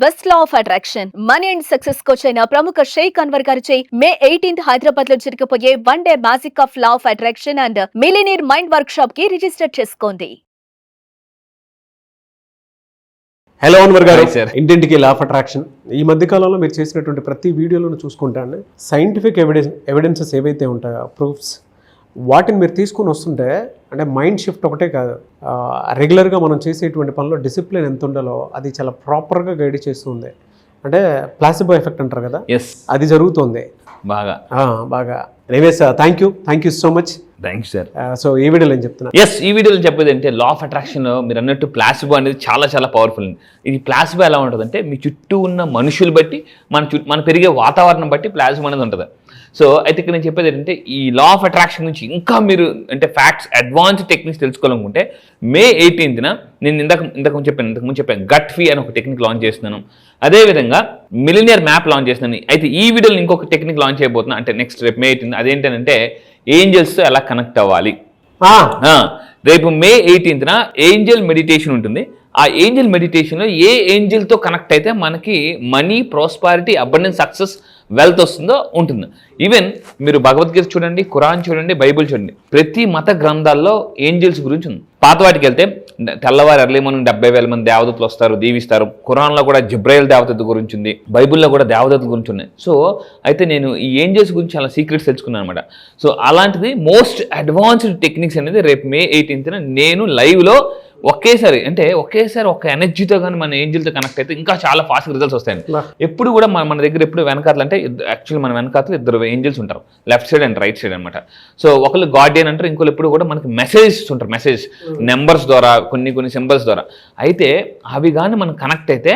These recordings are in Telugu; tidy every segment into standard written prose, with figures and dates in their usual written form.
Best law of attraction money and success coach అయిన ప్రముఖ షేక్ అన్వర్ గారిచే మే 18th హైదరాబాద్ లో జరగబోయే 1 day magic of law of attraction and millionaire mind work shop కి రిజిస్టర్ చేసుకోండి. హలో అన్వర్ గారు, ఇంటింటికి లా ఆఫ్ అట్రాక్షన్. ఈ మధ్య కాలంలో మీరు చేసినటువంటి ప్రతి వీడియోలను చూసుకుంటాను సైంటిఫిక్ ఎవిడెన్సెస్ ఏవైతే ఉంటాయో, ప్రూఫ్స్, వాటిని మీరు తీసుకుని వస్తుంటే అంటే మైండ్ షిఫ్ట్ ఒకటే కాదు, రెగ్యులర్గా మనం చేసేటువంటి పనిలో డిసిప్లిన్ ఎంత ఉండాలో అది చాలా ప్రాపర్గా గైడ్ చేస్తుంది. అంటే ప్లాసిబో ఎఫెక్ట్ అంటారు కదా, అది జరుగుతుంది బాగా. Anyways, thank you so much. Thanks sir. So ఈ వీడియోలో ఏం చెప్తున్నా? ఈ వీడియోలో చెప్పేది అంటే లా ఆఫ్ అట్రాక్షన్ మీరు అన్నట్టు ప్లాసిబో అనేది చాలా చాలా పవర్ఫుల్. ఇది ప్లాసిబో ఎలా ఉంటుందంటే మీ చుట్టూ ఉన్న మనుషులు బట్టి మన పెరిగే వాతావరణం బట్టి ప్లాసిబో అనేది ఉంటుంది. సో అయితే ఇక్కడ నేను చెప్పేది ఏంటంటే ఈ లా ఆఫ్ అట్రాక్షన్ గురించి ఇంకా మీరు అంటే ఫ్యాక్ట్స్, అడ్వాన్స్డ్ టెక్నిక్స్ తెలుసుకోవాలనుకుంటే మే 18th నేను ఇంతకుముందు చెప్పాను గట్ ఫీ అని ఒక టెక్నిక్ లాంచ్ చేస్తున్నాను. అదేవిధంగా మిలియనియర్ మ్యాప్ లాంచ్ చేస్తున్నాను. అయితే ఈ వీడియోలో ఇంకొక టెక్నిక్ లాంచ్ చేయబోతున్నా, అంటే నెక్స్ట్ రేపు మే 18th. అదేంటంటే ఏంజల్స్తో ఎలా కనెక్ట్ అవ్వాలి. రేపు మే 18th ఏంజల్ మెడిటేషన్ ఉంటుంది. ఆ ఏంజల్ మెడిటేషన్లో ఏ ఏంజల్తో కనెక్ట్ అయితే మనకి money, prosperity, abundance, success, wealth వస్తుందో ఉంటుంది. ఈవెన్ మీరు భగవద్గీత చూడండి, ఖురాన్ చూడండి, బైబుల్ చూడండి, ప్రతి మత గ్రంథాల్లో ఏంజల్స్ గురించి ఉంది. పాత వాటికి వెళ్తే తెల్లవారు ఎర్లీ మార్నింగ్ 70,000 మంది దేవదూతలు వస్తారు, దీవిస్తారు. ఖురాన్లో కూడా జిబ్రాయిల్ దేవదూత గురించి ఉంది, బైబుల్లో కూడా దేవదూతల గురించి ఉన్నాయి. సో అయితే నేను ఈ ఏంజల్స్ గురించి చాలా సీక్రెట్స్ తెలుసుకున్నాను అనమాట. సో అలాంటిది మోస్ట్ అడ్వాన్స్డ్ టెక్నిక్స్ అనేది రేపు మే 18th నేను లైవ్లో ఒకేసారి ఒక ఎనర్జీతో కానీ మన ఏంజల్తో కనెక్ట్ అయితే ఇంకా చాలా ఫాస్ట్గా రిజల్ట్స్ వస్తాయండి. ఎప్పుడు కూడా మన దగ్గర ఎప్పుడు వెనకాతలు అంటే యాక్చువల్లీ మన వెనకాతలు 2 ఏంజల్స్ ఉంటారు, left side and right side అనమాట. సో ఒకళ్ళు గార్డియన్ అంటారు, ఇంకోళ్ళు ఎప్పుడు కూడా మనకి మెసేజెస్ ఉంటారు, మెసేజ్ నెంబర్స్ ద్వారా, కొన్ని సింబల్స్ ద్వారా. అయితే అవి కానీ మనం కనెక్ట్ అయితే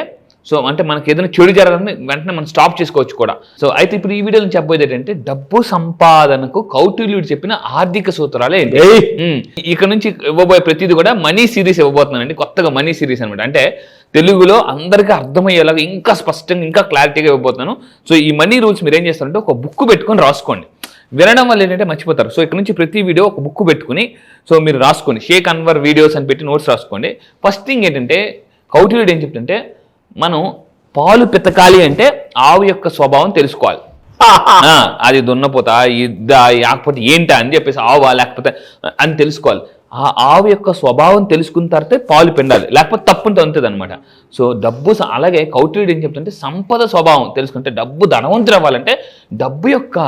సో అంటే మనకి ఏదైనా చెడు జరగాలని వెంటనే మనం స్టాప్ చేసుకోవచ్చు కూడా. సో అయితే ఇప్పుడు ఈ వీడియోలో చెప్పబోయేది ఏంటంటే డబ్బు సంపాదనకు కౌటిల్యుడు చెప్పిన ఆర్థిక సూత్రాలే ఏంటి. ఇక్కడ నుంచి ఇవ్వబోయే ప్రతిదీ కూడా మనీ సిరీస్ ఇవ్వబోతున్నానండి, కొత్తగా మనీ సిరీస్ అనమాట. అంటే తెలుగులో అందరికీ అర్థమయ్యేలాగా ఇంకా స్పష్టంగా ఇంకా క్లారిటీగా ఇవ్వబోతున్నాను. సో ఈ మనీ రూల్స్ మీరు ఏం చేస్తారంటే ఒక బుక్ పెట్టుకొని రాసుకోండి. వినడం వల్ల ఏంటంటే మర్చిపోతారు. సో ఇక్కడ నుంచి ప్రతి వీడియో ఒక బుక్ పెట్టుకుని సో మీరు రాసుకోండి, షేక్ అన్వర్ వీడియోస్ అని పెట్టి నోట్స్ రాసుకోండి. ఫస్ట్ థింగ్ ఏంటంటే కౌటిల్యుడు ఏం చెప్తుంటే మనం పాలు పితకాలి అంటే ఆవు యొక్క స్వభావం తెలుసుకోవాలి. అది దున్నపోతా ఇద్దా లేకపోతే ఏంటా అని చెప్పేసి ఆవా లేకపోతే అని తెలుసుకోవాలి. ఆ ఆవు యొక్క స్వభావం తెలుసుకున్న తర్వాత పాలు పిండాలి, లేకపోతే తప్పుంటే అంతుంది అనమాట. సో డబ్బు అలాగే కౌటిల్యుడు ఏం చెప్తుంటే సంపద స్వభావం తెలుసుకుంటే డబ్బు ధనవంతుడు అవ్వాలంటే డబ్బు యొక్క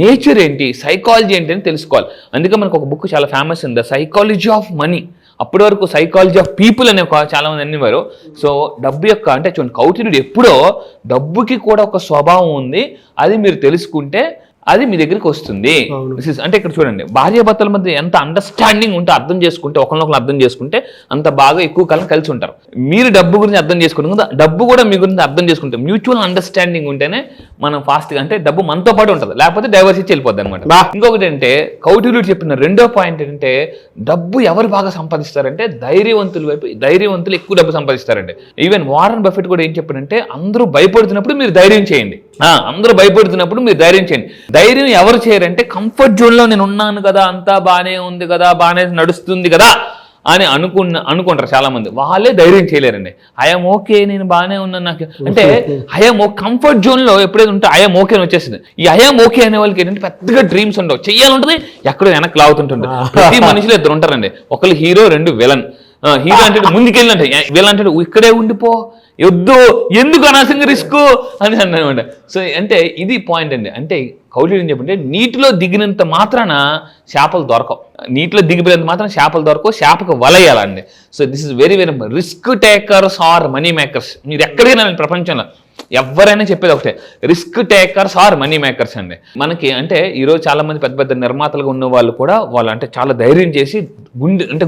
నేచర్ ఏంటి, సైకాలజీ ఏంటి అని తెలుసుకోవాలి. అందుకే మనకు ఒక బుక్ చాలా ఫేమస్ ఉంది, ద సైకాలజీ ఆఫ్ మనీ. అప్పటి వరకు సైకాలజీ ఆఫ్ పీపుల్ అనే చాలా మంది అనేవారు. సో డబ్బు యొక్క అంటే చూడండి కౌటిల్యుడు ఎప్పుడో డబ్బుకి కూడా ఒక స్వభావం ఉంది, అది మీరు తెలుసుకుంటే అది మీ దగ్గరికి వస్తుంది. అంటే ఇక్కడ చూడండి భార్యాభర్తల మధ్య ఎంత అండర్స్టాండింగ్ ఉంటే అర్థం చేసుకుంటే ఒకరినొకరు అర్థం చేసుకుంటే అంత బాగా ఎక్కువ కాలం కలిసి ఉంటారు. మీరు డబ్బు గురించి అర్థం చేసుకుంటే డబ్బు కూడా మీ గురించి అర్థం చేసుకుంటే మ్యూచువల్ అండర్స్టాండింగ్ ఉంటేనే మనం ఫాస్ట్గా అంటే డబ్బు మనతో పాటు ఉంటుంది, లేకపోతే డైవర్స్ ఇచ్చి వెళ్ళిపోద్ది అనమాట. ఇంకొకటి అంటే కౌటిల్యుడు చెప్పిన రెండో పాయింట్ ఏంటంటే డబ్బు ఎవరు బాగా సంపాదిస్తారంటే ధైర్యవంతులు ఎక్కువ డబ్బు సంపాదిస్తారండి. ఈవెన్ వారన్ బఫెట్ కూడా ఏం చెప్పాడంటే అందరూ భయపడుతున్నప్పుడు మీరు ధైర్యం చేయండి, ధైర్యం ఎవరు చేయరంటే కంఫర్ట్ జోన్లో నేను ఉన్నాను కదా, అంతా బాగానే ఉంది కదా, బాగానే నడుస్తుంది కదా అని అనుకుంటారు చాలా మంది. వాళ్ళే ధైర్యం చేయలేరండి. ఐఎమ్ ఓకే, నేను బాగానే ఉన్నాను, నాకు అంటే ఐఎమ్ కంఫర్ట్ జోన్లో ఎప్పుడైతే ఉంటే ఐఎమ్ ఓకే అని వచ్చేసింది. ఈ ఐఎమ్ ఓకే అనే వాళ్ళకి ఏంటంటే పెద్దగా డ్రీమ్స్ ఉండవు, చెయ్యాలంటుంది ఎక్కడో వెనక్కి లాగుతుంటుంది. ప్రతి మనిషిలో 2 ఉంటారండి, ఒకళ్ళు హీరో, 2 విలన్. హీరో అంటే ముందుకెళ్ళినట్టు, విలన్ అంటే ఇక్కడే ఉండిపో, వద్దు, ఎందుకు అనవసరంగా రిస్క్ అని అన్నమాట. సో అంటే ఇది పాయింట్ అండి. అంటే కౌటిల్యుడు ఏం చెప్పంటే నీటిలో దిగినంత మాత్రాన చేపలు దొరకవు, నీటిలో దిగిపోయినంత మాత్రం చేపలు దొరకవు, చేపకు వలయ్యాలండి. So this is very very risk takers are money makers. మీరు ఎక్కడికైనా ప్రపంచంలో ఎవరైనా చెప్పేది ఒకటే, risk takers are money makers అండి. మనకి అంటే ఈరోజు చాలా మంది పెద్ద పెద్ద నిర్మాతలుగా ఉన్న వాళ్ళు కూడా వాళ్ళు అంటే చాలా ధైర్యం చేసి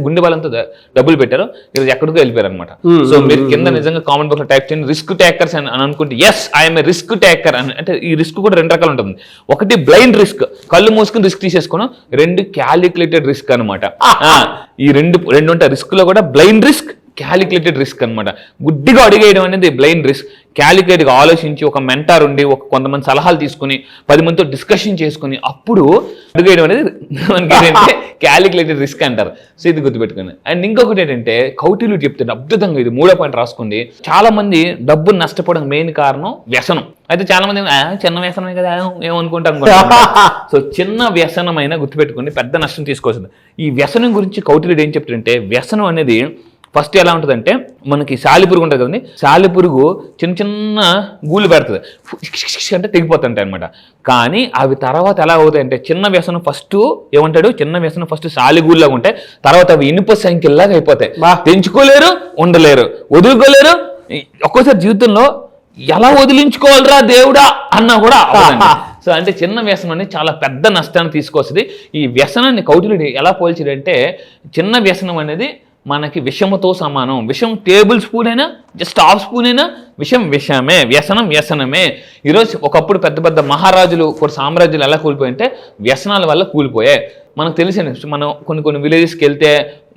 గుండె బలంతో డబ్బులు పెట్టారు, ఈరోజు ఎక్కడికో వెళ్ళిపోయారు అనమాట. సో మీరు కింద నిజంగా కామెంట్ బాక్స్ లో టైప్ చేయండి రిస్క్ టేకర్స్ అని అనుకుంటే yes I'm a risk taker అని. అంటే ఈ రిస్క్ కూడా 2 రకాలు ఉంటుంది. ఒకటి బ్లైండ్ రిస్క్, కళ్ళు మూసుకుని రిస్క్ తీసేసుకోవడం. 2 క్యాలిక్యులేటెడ్ రిస్క్ అనమాట. ఈ రెండు ఉంటాయి. రిస్క్ లో కూడా బ్లైండ్ రిస్క్, క్యాలిక్యులేటెడ్ రిస్క్ అనమాట. గుడ్డిగా అడిగేయడం అనేది బ్లైండ్ రిస్క్. క్యాలిక్యులేట్గా ఆలోచించి ఒక మెంటార్ ఉండి కొంతమంది సలహాలు తీసుకుని 10 మందితో డిస్కషన్ చేసుకుని అప్పుడు అడుగేయడం అనేది మనకి ఏంటంటే క్యాలిక్యులేటెడ్ రిస్క్ అంటారు. సో ఇది గుర్తుపెట్టుకోండి. అండ్ ఇంకొకటి ఏంటంటే కౌటిల్యుడు చెప్తాడు అద్భుతంగా, ఇది 3వ పాయింట్ రాసుకోండి. చాలా మంది డబ్బును నష్టపోవడం మెయిన్ కారణం వ్యసనం. అయితే చాలా మంది చిన్న వ్యసనమే కదా ఏమనుకుంటాం. సో చిన్న వ్యసనమైనా గుర్తుపెట్టుకోండి పెద్ద నష్టం తీసుకోవాల్సింది. ఈ వ్యసనం గురించి కౌటిల్యుడు ఏం చెప్తాడంటే వ్యసనం అనేది ఫస్ట్ ఎలా ఉంటుందంటే మనకి సాలిపురుగు ఉంటుంది కదండి, సాలిపురుగు చిన్న చిన్న గూళ్ళు పెడుతుంది అంటే తెగిపోతుంటాయి అనమాట. కానీ అవి తర్వాత ఎలా అవుతాయంటే చిన్న వ్యసనం ఫస్ట్ ఏమంటాడు, చిన్న వ్యసనం ఫస్ట్ సాలిగూళ్ళగా ఉంటాయి, తర్వాత అవి ఇనుప సంఖ్యలాగా అయిపోతాయి. తెంచుకోలేరు, ఉండలేరు, వదులుకోలేరు. ఒక్కోసారి జీవితంలో ఎలా వదిలించుకోవాలరా దేవుడా అన్నా కూడా అవ్వదండి. సో అంటే చిన్న వ్యసనం అనేది చాలా పెద్ద నష్టాన్ని తీసుకొస్తుంది. ఈ వ్యసనాన్ని కౌటిల్యుడు ఎలా పోల్చాడంటే చిన్న వ్యసనం అనేది మనకి విషముతో సమానం. విషం టేబుల్ స్పూన్ అయినా జస్ట్ హాఫ్ స్పూన్ అయినా విషం విషమే, వ్యసనం వ్యసనమే. ఈరోజు ఒకప్పుడు పెద్ద పెద్ద మహారాజులు కొన్ని సామ్రాజ్యాలు ఎలా కూలిపోయాయంటే వ్యసనాల వల్ల కూలిపోయాయి. మనకు తెలిసింది మనం కొన్ని విలేజెస్కి వెళ్తే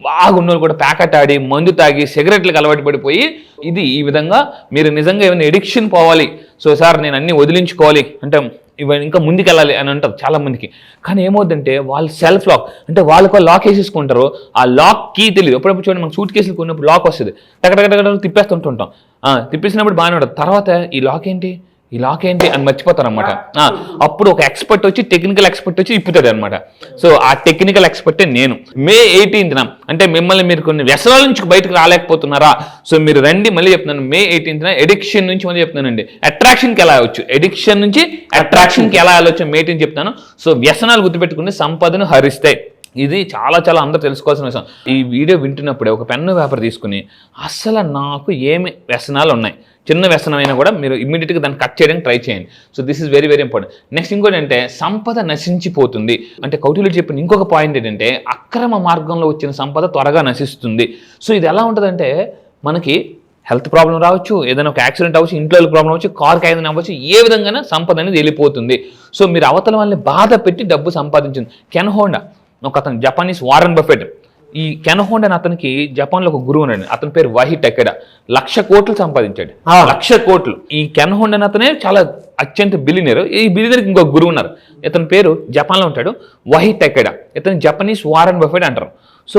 బాగా ఉన్నోళ్ళు కూడా ప్యాకెట్ ఆడి మందు తాగి సిగరెట్లకు అలవాటు పడిపోయి ఇది ఈ విధంగా మీరు నిజంగా ఏమైనా ఎడిక్షన్ పోవాలి, సో సార్ నేను అన్ని వదిలించుకోవాలి అంటే ఇవన్నీ ఇంకా ముందుకెళ్ళాలి అని అంటారు చాలా మందికి. కానీ ఏమవుతుందంటే వాళ్ళు సెల్ఫ్ లాక్ అంటే వాళ్ళకు లాక్ వేసేసుకుంటారు. ఆ లాక్ కీ తెలియదు. ఎప్పుడప్పుడు చూడండి మనకు సూట్ కేసులు కొన్నప్పుడు లాక్ వస్తుంది, టకటకటక తిప్పేస్తుంటుంటాం. తిప్పేసినప్పుడు బాగానే ఉంటుంది, తర్వాత ఈ లాక్ ఏంటి అని మర్చిపోతారు అనమాట. అప్పుడు ఒక ఎక్స్పర్ట్ వచ్చి టెక్నికల్ ఎక్స్పర్ట్ వచ్చి ఇప్పుతాడు అనమాట. సో ఆ టెక్నికల్ ఎక్స్పర్టే నేను. May 18th అంటే మిమ్మల్ని మీరు కొన్ని వ్యసనాల నుంచి బయటకు రాలేకపోతున్నారా, సో మీరు రండి. మళ్ళీ చెప్తున్నాను May 18th ఎడిక్షన్ నుంచి మళ్ళీ చెప్తున్నానండి అట్రాక్షన్కి ఎలా అవ్వచ్చు, ఎడిక్షన్ నుంచి అట్రాక్షన్కి ఎలా వెళ్ళవచ్చు May 18th చెప్తాను. సో వ్యసనాలు గుర్తుపెట్టుకుని సంపదను హరిస్తాయి. ఇది చాలా చాలా అందరూ తెలుసుకోవాల్సిన విషయం. ఈ వీడియో వింటున్నప్పుడే ఒక పెన్ను పేపర్ తీసుకుని అసలు నాకు ఏమి వ్యసనాలు ఉన్నాయి, చిన్న వ్యసనమైనా కూడా మీరు ఇమ్మీడియట్గా దాన్ని కట్ చేయడానికి ట్రై చేయండి. So this is very very important. Next ఇంకోటి అంటే సంపద నశించిపోతుంది అంటే కౌటిల్యుడు చెప్పిన ఇంకొక పాయింట్ ఏంటంటే అక్రమ మార్గంలో వచ్చిన సంపద త్వరగా నశిస్తుంది. సో ఇది ఎలా ఉంటుందంటే మనకి హెల్త్ ప్రాబ్లం రావచ్చు, ఏదైనా ఒక యాక్సిడెంట్ అవ్వచ్చు, ఇంట్లో ప్రాబ్లం అవ్వచ్చు, కార్కి ఏదైనా అవ్వచ్చు, ఏ విధంగా సంపద అనేది వెళ్ళిపోతుంది. సో మీరు అవతల వాళ్ళని బాధ పెట్టి డబ్బు సంపాదించింది. కెన్ హోండా ఒక అతను జపానీస్ వారన్ బఫెట్, ఈ కెన్ హోండా అని అతనికి జపాన్లో ఒక గురువు ఉన్నాడు, అతని పేరు వహి టెకెడా. 1,00,000 కోట్లు సంపాదించాడు. 1,00,000 కోట్లు. ఈ కెన్ హోండా అని అతనే చాలా అత్యంత బిలియనర్. ఈ బిలియనర్కి ఇంకొక గురువు ఉన్నారు, ఇతని పేరు జపాన్లో ఉంటాడు వహి టెకెడా. ఇతను జపనీస్ వారన్ బఫెట్ అంటారు. సో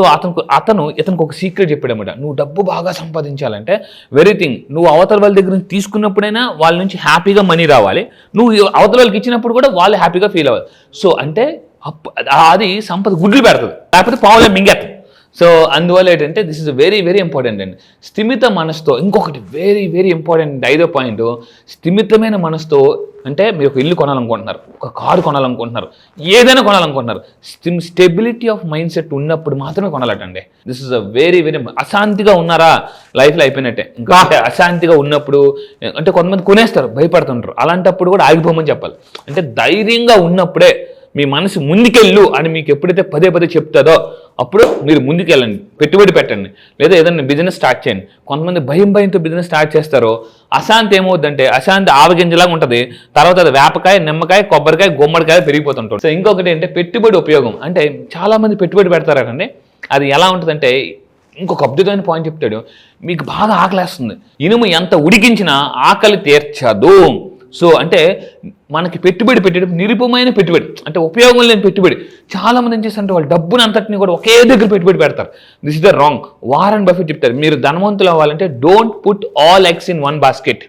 ఇతనికి ఒక సీక్రెట్ చెప్పాడు అనమాట. నువ్వు డబ్బు బాగా సంపాదించాలంటే వెరీ థింగ్ నువ్వు అవతల వాళ్ళ దగ్గర నుంచి తీసుకున్నప్పుడైనా వాళ్ళ నుంచి హ్యాపీగా మనీ రావాలి, నువ్వు అవతల వాళ్ళకి ఇచ్చినప్పుడు కూడా వాళ్ళు హ్యాపీగా ఫీల్ అవ్వాలి. సో అంటే అది సంపద గుడ్లు పెడుతుంది, లేకపోతే పావులే మింగేస్తుంది. సో అందువల్ల ఏంటంటే this is very very important అండి. స్థిమిత మనసుతో ఇంకొకటి వెరీ వెరీ ఇంపార్టెంట్ 5వ పాయింట్, స్థిమితమైన మనసుతో అంటే మీరు ఒక ఇల్లు కొనాలనుకుంటున్నారు, ఒక కారు కొనాలనుకుంటున్నారు, ఏదైనా కొనాలనుకుంటున్నారు, స్టెబిలిటీ ఆఫ్ మైండ్ సెట్ ఉన్నప్పుడు మాత్రమే కొనాలటండి. This is a very very అశాంతిగా ఉన్నారా లైఫ్లో అయిపోయినట్టే. ఇంకా అంటే అశాంతిగా ఉన్నప్పుడు అంటే కొంతమంది కొనేస్తారు భయపడుతుంటారు, అలాంటప్పుడు కూడా ఆగిపోమని చెప్పాలి. అంటే ధైర్యంగా ఉన్నప్పుడే మీ మనసు ముందుకెళ్ళు అని మీకు ఎప్పుడైతే పదే చెప్తుందో అప్పుడు మీరు ముందుకెళ్ళండి, పెట్టుబడి పెట్టండి, లేదా ఏదైనా బిజినెస్ స్టార్ట్ చేయండి. కొంతమంది భయంతో బిజినెస్ స్టార్ట్ చేస్తారో అశాంతి ఏమవుద్దంటే అశాంతి ఆవగింజలాగా ఉంటుంది, తర్వాత అది వేపకాయ, నిమ్మకాయ, కొబ్బరికాయ, గుమ్మడికాయ పెరిగిపోతుంటారు. సో ఇంకొకటి అంటే పెట్టుబడి ఉపయోగం. అంటే చాలా మంది పెట్టుబడి పెడతారండి, అది ఎలా ఉంటుందంటే ఇంకొక అద్భుతమైన పాయింట్ చెప్తాడు. మీకు బాగా ఆకలేస్తుంది, ఇనుము ఎంత ఉడికించినా ఆకలి తీర్చదు. సో అంటే మనకి పెట్టుబడి పెట్టేటప్పుడు నిరుపమైన పెట్టుబడి అంటే ఉపయోగం లేని పెట్టుబడి. చాలా మంది ఏం చేస్తారంటే వాళ్ళు డబ్బుని అంతటిని కూడా ఒకే దగ్గర పెట్టుబడి పెడతారు. This is the wrong. Warren Buffett చెప్తారు మీరు ధనవంతులు అవ్వాలంటే don't put all eggs in one basket.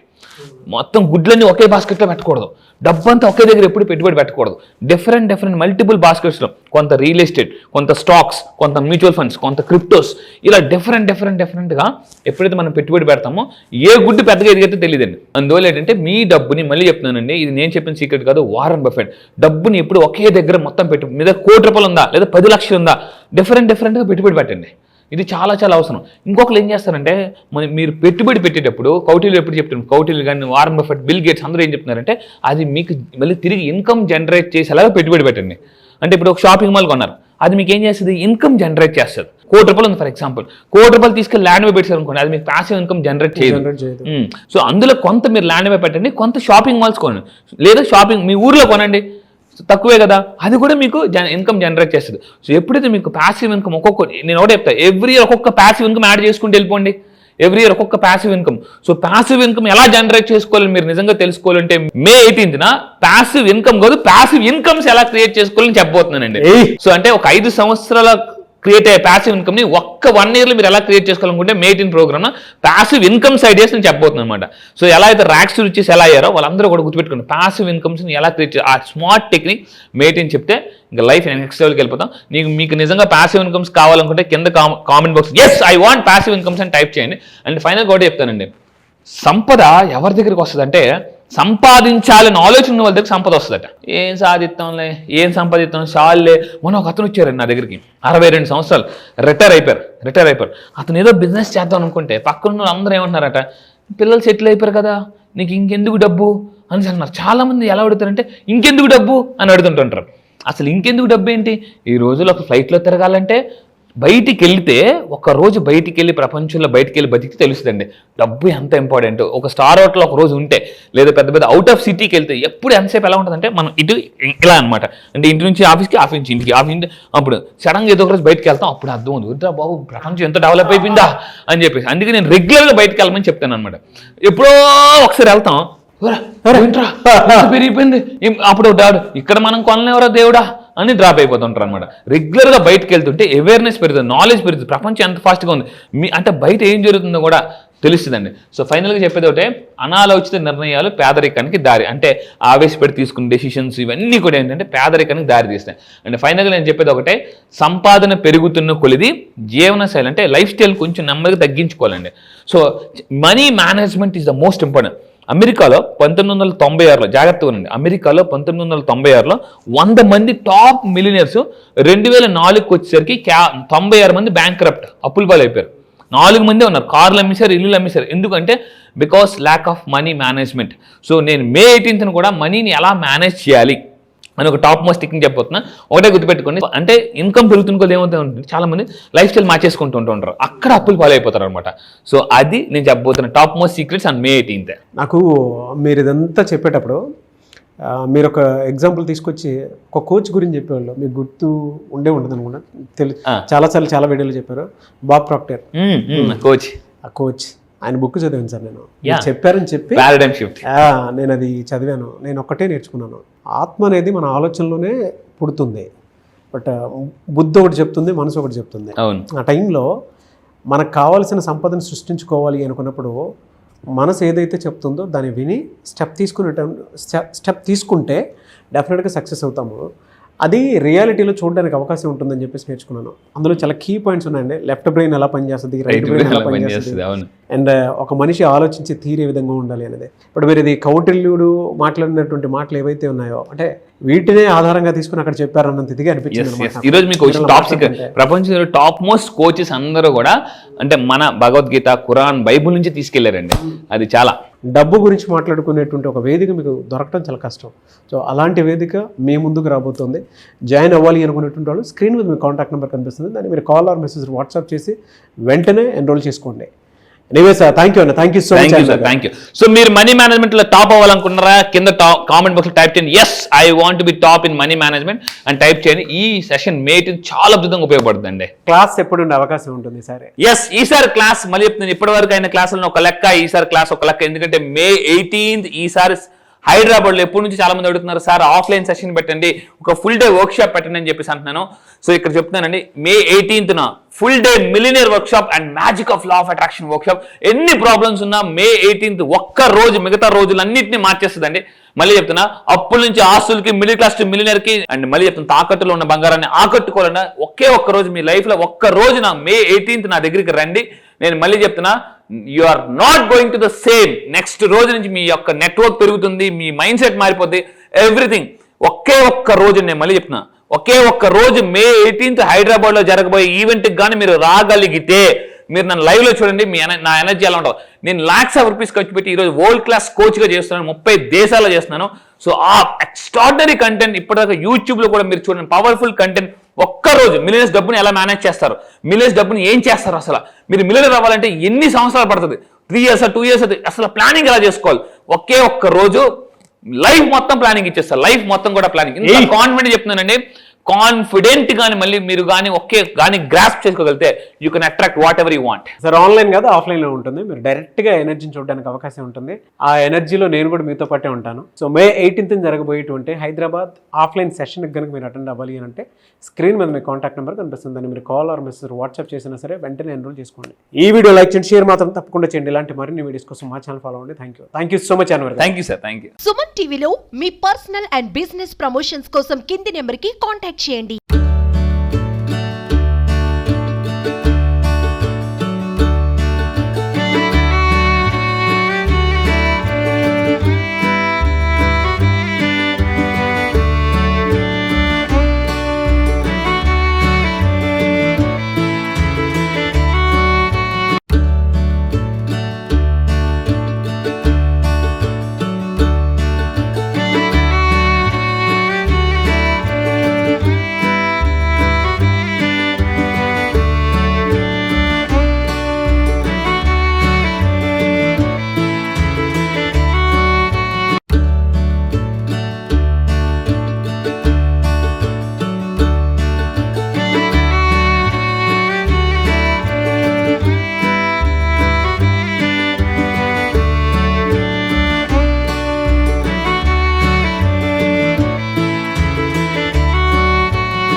మొత్తం గుడ్లన్నీ ఒకే బాస్కెట్లో పెట్టకూడదు, డబ్బంతా ఒకే దగ్గర ఎప్పుడు పెట్టుబడి పెట్టకూడదు. డిఫరెంట్ మల్టిపుల్ బాస్కెట్స్లో కొంత రియల్ ఎస్టేట్, కొంత స్టాక్స్, కొంత మ్యూచువల్ ఫండ్స్, కొంత క్రిప్టోస్, ఇలా డిఫరెంట్గా ఎప్పుడైతే మనం పెట్టుబడి పెడతామో ఏ గుడ్డు పెద్దగా ఎదిగితే తెలియదండి. అందువల్ల ఏంటంటే మీ డబ్బుని మళ్ళీ చెప్తున్నానండి, ఇది నేను చెప్పిన సీక్రెట్ కాదు, వారన్ బఫెట్ డబ్బుని ఎప్పుడు ఒకే దగ్గర మొత్తం పెట్టు. మీద ₹1,00,00,000 ఉందా లేదా 10 లక్షలు ఉందా, డిఫరెంట్గా పెట్టుబడి పెట్టండి. ఇది చాలా అవసరం. ఇంకొకరు ఏం చేస్తారంటే మీరు పెట్టుబడి పెట్టేటప్పుడు కౌటిల్యుడు ఎప్పుడు చెప్తున్నారు, కౌటిల్యుడు కానీ వారన్ బఫెట్, బిల్ గేట్స్ అందరూ ఏం చెప్తున్నారంటే అది మీకు మళ్ళీ తిరిగి ఇన్కమ్ జనరేట్ చేసేలాగా పెట్టుబడి పెట్టండి. అంటే ఇప్పుడు ఒక షాపింగ్ మాల్ కొన్నారు, అది మీకు ఏం చేస్తుంది, ఇన్కమ్ జనరేట్ చేస్తుంది. ₹1,00,00,000 ఉంది ఫర్ ఎగ్జాంపుల్, ₹1,00,00,000 తీసుకెళ్ళి ల్యాండ్ మీద పెట్టారు అనుకోండి, అది మీకు ప్యాసివ్ ఇన్కమ్ జనరేట్ చేయదు. సో అందులో కొంత మీరు ల్యాండ్ మీద పెట్టండి, కొంత షాపింగ్ మాల్స్ కొనండి, లేదా షాపింగ్ మీ ఊర్లో కొనండి, తక్కువే కదా, అది కూడా మీకు ఇన్కమ్ జనరేట్ చేస్తుంది. సో ఎప్పుడైతే మీకు ప్యాసివ్ ఇన్కమ్ నేను ఒకటి చెప్తా, ఎవ్రీ ఇయర్ ఒక్కొక్క ప్యాసివ్ ఇన్కమ్ యాడ్ చేసుకుంటూ వెళ్ళిపోండి. ఎవ్రీ ఇయర్ ఒక్కొక్క passive income. So passive income ఎలా జనరేట్ చేసుకోవాలని మీరు నిజంగా తెలుసుకోవాలంటే May 18th ప్యాసివ్ ఇన్కమ్ కాదు, ప్యాసివ్ ఇన్కమ్స్ ఎలా క్రియేట్ చేసుకోవాలని చెప్పబోతున్నానండి. సో అంటే ఒక 5 సంవత్సరాల క్రియేట్ అయ్యే ప్యాసివ్ ఇన్కమ్ ని ఒక్క 1 year లో మీరు ఎలా క్రియేట్ చేసుకోవాలనుకుంటే May 18 program passive incomes ideas నేను చెప్పబోతున్నాను అనమాట. సో ఎలా అయితే ర్యాక్స్ రిచెస్ ఎలా అయ్యారో వాళ్ళందరూ కూడా గుర్తుపెట్టుకోండి, ప్యాసివ్ ఇన్కమ్స్ ని ఎలా క్రియేట్ ఆ స్మార్ట్ టెక్నిక్ May 18 చెప్తే ఇంకా లైఫ్ నెక్స్ట్ లెవెల్కి వెళ్ళిపోతాం. మీకు నిజంగా ప్యాసివ్ ఇన్కమ్స్ కావాలనుకుంటే కింద comment box yes I want passive incomes అని టైప్ చేయండి. అండ్ ఫైనల్ కూడా చెప్తానండి, సంపద ఎవరి దగ్గరికి వస్తుంది అంటే సంపాదించాలని ఆలోచన ఉన్న వాళ్ళ దగ్గర సంపద వస్తుందట. ఏం సాధిస్తాంలే, ఏం సంపాదిస్తాం చాలులే. మొన్న ఒక అతను వచ్చారండి నా దగ్గరికి, 62 సంవత్సరాలు, రిటైర్ అయిపోయారు. అతను ఏదో బిజినెస్ చేద్దాం అనుకుంటే పక్కన అందరూ ఏమంటున్నారట, పిల్లలు సెటిల్ అయిపోయారు కదా నీకు ఇంకెందుకు డబ్బు అని అన్నారు. చాలా మంది ఎలా అడుగుతారంటే ఇంకెందుకు డబ్బు అని అడుగుతుంటారు. అసలు ఇంకెందుకు డబ్బు ఏంటి? ఈ రోజుల్లో ఒక ఫ్లైట్లో తిరగాలంటే బయటికి వెళ్తే ఒక రోజు బయటికి వెళ్ళి ప్రపంచంలో బయటికి వెళ్ళి బతికి తెలుస్తుందండి డబ్బు ఎంత ఇంపార్టెంట్. ఒక స్టార్ హోటల్ ఒక రోజు ఉంటే లేదా పెద్ద పెద్ద అవుట్ ఆఫ్ సిటీకి వెళ్తే ఎప్పుడు ఎంతసేపు ఎలా ఉంటుందంటే మనం ఇటు ఇలా అనమాట. అంటే ఇంటి నుంచి ఆఫీస్కి, ఆఫీస్ నుంచి ఇంటికి, ఆఫీస్ అప్పుడు సడన్గా ఏదో ఒక రోజు బయటకు వెళ్తాం, అప్పుడు అర్థం ఉంది వద్దా బాబు ప్రపంచం ఎంత డెవలప్ అయిపోయిందా అని చెప్పేసి. అందుకే నేను రెగ్యులర్గా బయటకు వెళ్ళమని చెప్తాను అనమాట. ఎప్పుడో ఒకసారి వెళ్తాం, పెరిగిపోయింది అప్పుడు డాడు ఇక్కడ మనం కొనలేవరా దేవుడా అని డ్రాప్ అయిపోతుంటారు అనమాట. రెగ్యులర్గా బయటకు వెళ్తుంటే అవేర్నెస్ పెరుగుతుంది, నాలెడ్జ్ పెరుగుతుంది, ప్రపంచం ఎంత ఫాస్ట్గా ఉంది అంటే బయట ఏం జరుగుతుందో కూడా తెలుస్తుందండి. సో ఫైనల్గా చెప్పేది ఒకటే, అనాలోచిత నిర్ణయాలు పేదరికానికి దారి. అంటే ఆవేశపడి తీసుకున్న డెసిషన్స్ ఇవన్నీ కూడా ఏంటంటే పేదరికానికి దారి తీస్తాయి. అండ్ ఫైనల్గా నేను చెప్పేది ఒకటే, సంపాదన పెరుగుతున్న కొలిది జీవనశైలి అంటే లైఫ్ స్టైల్ కొంచెం నెమ్మదిగా తగ్గించుకోవాలండి. So money management is the most important. అమెరికాలో 1996లో జాగ్రత్తగా ఉండండి, అమెరికాలో 1996లో 100 మంది టాప్ మిలియనర్స్ 2004కి వచ్చేసరికి 96 మంది బ్యాంక్రప్ట్ అప్పుల పాలు అయిపోయారు. 4 మంది ఉన్నారు, కార్లు అమ్మేశారు, ఇల్లులు అమ్మేశారు. ఎందుకంటే because lack of money management. So నేను May 18th కూడా మనీని ఎలా మేనేజ్ చేయాలి అని ఒక టాప్ మోస్ట్ టెక్నిక్ చెప్పబోతున్నా. ఒకటే గుర్తుపెట్టుకోండి, అంటే ఇన్కమ్ పెరుగుతున్న కొద్ది ఏమవుతుంది చాలా మంది లైఫ్ స్టైల్ మార్చేసుకుంటూ ఉంటారు, అక్కడ అప్పులు పాలైపోతారు అనమాట. సో అది నేను చెప్పబోతున్నా top most secrets on May 18th. నాకు మీరు ఇదంతా చెప్పేటప్పుడు మీరు ఒక ఎగ్జాంపుల్ తీసుకొచ్చి ఒక కోచ్ గురించి చెప్పేవాళ్ళు, మీకు గుర్తు ఉండదు అనుకుంటా, చాలాసార్లు చాలా వీడియోలు చెప్పారు, బాబ్ ప్రాక్టర్ కోచ్. ఆ కోచ్ ఆయన బుక్ చదివాను సార్ నేను, చెప్పారని చెప్పి నేను అది చదివాను. నేను ఒక్కటే నేర్చుకున్నాను, ఆత్మ అనేది మన ఆలోచనలోనే పుడుతుంది, బట్ బుద్ధి ఒకటి చెప్తుంది, మనసు ఒకటి చెప్తుంది. ఆ టైంలో మనకు కావాల్సిన సంపదను సృష్టించుకోవాలి అనుకున్నప్పుడు మనసు ఏదైతే చెప్తుందో దాన్ని విని స్టెప్ తీసుకుంటే డెఫినెట్గా సక్సెస్ అవుతాము. అది రియాలిటీలో చూడడానికి అవకాశం ఉంటుందని చెప్పేసి నేర్చుకున్నాను. అందులో చాలా కీ పాయింట్స్ ఉన్నాయండి. లెఫ్ట్ బ్రెయిన్ ఎలా పనిచేస్తుంది, రైట్ బ్రెయిన్ ఎలా పనిచేస్తుంది, అండ్ ఒక మనిషి ఆలోచించి తీరే విధంగా ఉండాలి అనేది. ఇప్పుడు మీరు ఇది కౌటిల్యుడు మాట్లాడినటువంటి మాటలు ఏవైతే ఉన్నాయో అంటే వీటినే ఆధారంగా తీసుకుని అక్కడ చెప్పారన్నంత ఇదిగా అనిపించింది. ఈ రోజు మీకు టాప్ సీక్రెట్, ప్రపంచంలో టాప్ మోస్ట్ కోచెస్ అందరూ కూడా అంటే మన భగవద్గీత, ఖురాన్, బైబుల్ నుంచి తీసుకెళ్లారండి. అది చాలా డబ్బు గురించి మాట్లాడుకునేటువంటి ఒక వేదిక మీకు దొరకడం చాలా కష్టం. సో అలాంటి వేదిక మీ ముందుకు రాబోతుంది. జాయిన్ అవ్వాలి అనుకునేటువంటి వాళ్ళు స్క్రీన్ మీద మీ కాంటాక్ట్ నెంబర్ కనిపిస్తుంది, దాన్ని మీరు కాల్ ఆర్ మెసేజ్ వాట్సాప్ చేసి వెంటనే ఎన్రోల్ చేసుకోండి. Anyway sir, thank you so much. Thank you. So మీరు మనీ మేనేజ్మెంట్ లో టాప్ అవ్వాలనుకున్నారా? కింద కామెంట్ బాక్స్ లో టైప్ చేయండి yes I want be top in money management అని టైప్ చేయండి. ఈ సెషన్ May 18 చాలా అద్భుతంగా ఉపయోగపడుతుందండి. క్లాస్ ఎప్పుడు ఉండే అవకాశం ఉంటుంది సార్? ఎస్, ఈసారి క్లాస్ మళ్ళీ చెప్తున్నాను, ఇప్పటి వరకు అయిన క్లాసులను ఒక లెక్క, ఈసారి క్లాస్ ఒక లెక్క. ఎందుకంటే May 18 ఈసారి హైదరాబాద్లో ఎప్పటి నుంచి చాలా మంది అడుగుతున్నారు, సార్ ఆఫ్లైన్ సెషన్ పెట్టండి, ఒక ఫుల్ డే వర్క్ షాప్ పెట్టండి అని చెప్పేసి అంటున్నాను. సో ఇక్కడ చెప్తున్నానండి, May 18th full day millionaire work shop and magic of law of attraction work shop. ఎన్ని ప్రాబ్లమ్స్ ఉన్నా May 18th ఒక్క రోజు మిగతా రోజులన్నింటినీ మార్చేస్తుందండి. మళ్ళీ చెప్తున్నా, అప్పుల నుంచి ఆస్తులకి, మిడిల్ క్లాస్ టు మిలియనర్ కి, అండ్ మళ్ళీ చెప్తున్నా తాకట్టులో ఉన్న బంగారాన్ని ఆకట్టుకోవాలన్నా ఒకే ఒక్క రోజు మీ లైఫ్ లో ఒక్క రోజు May 18th నా దగ్గరికి రండి. నేను మళ్ళీ చెప్తున్నా, you are not going to the same. Next రోజు నుంచి మీ యొక్క నెట్వర్క్ పెరుగుతుంది, మీ మైండ్ సెట్ మారిపోద్ది, ఎవ్రీథింగ్. ఒకే ఒక్క రోజు, నేను మళ్ళీ చెప్తున్నా, ఒకే ఒక్క రోజు May 18th హైదరాబాద్ లో జరగబోయే ఈవెంట్కి కానీ మీరు రాగలిగితే, మీరు నన్ను లైవ్ లో చూడండి, నా ఎనర్జీ ఎలా ఉంటుంది. నేను lakhs of rupees ఖర్చు పెట్టి ఈరోజు వరల్డ్ క్లాస్ కోచ్గా చేస్తున్నాను, 30 దేశాల్లో చేస్తున్నాను. సో ఆ ఎక్స్ట్రాడినరీ కంటెంట్ ఇప్పటిదాకా యూట్యూబ్ లో కూడా మీరు చూడండి, పవర్ఫుల్ కంటెంట్. ఒక్కరోజు మిలియనర్స్ డబ్బుని ఎలా మేనేజ్ చేస్తారు, మిలియనర్స్ డబ్బుని ఏం చేస్తారు, అసలు మీరు మిలియనర్ అవ్వాలంటే ఎన్ని సంవత్సరాలు పడుతుంది, 3 years 2 years, అసలు ప్లానింగ్ ఎలా చేసుకోవాలి, ఒకే ఒక్క రోజు లైఫ్ మొత్తం ప్లానింగ్ ఇచ్చేస్తారు. లైఫ్ మొత్తం కూడా ప్లానింగ్. ఇంత కాన్ఫిడెంట్ చెప్తున్నానండి, కాన్ఫిడెంట్ గాని మళ్ళీ మీరు కానీ ఒకే కానీ గ్రాస్ప్ చేసుకోగలిగితే you can attract what ever you want. Sir online కాదు ఆఫ్లైన్లో ఉంటుంది, మీరు డైరెక్ట్గా ఎనర్జీని చూడడానికి అవకాశం ఉంటుంది. ఆ ఎనర్జీలో నేను కూడా మీతో పాటే ఉంటాను. సో May 18th జరగబోయేటువంటి హైదరాబాద్ ఆఫ్లైన్ సెషన్కి కనుక మీరు అటెండ్ అవ్వాలి అని అంటే స్క్రీన్ మీద మీ కాంటాక్ట్ నెంబర్ కనిపిస్తుందని మీరు కాల్ ఆర్ మెసేజ్ వాట్సాప్ చేసినా సరే వెంటనే ఎన్రోల్ చేసుకోండి. ఈ వీడియో లైక్ చేయండి, షేర్ మాత్రం తప్పకుండా చేయండి. ఇలాంటి మరిన్ని వీడియోస్ కోసం మా ఛానల్ ఫాలో అవ్వండి. Thank you so much Anwar. Thank you sir, thank you. Suman టీవీలో మీ పర్సనల్ అండ్ బిజినెస్ ప్రమోషన్స్ కోసం కింది నెంబర్కి కాంటాక్ట్ చేయండి.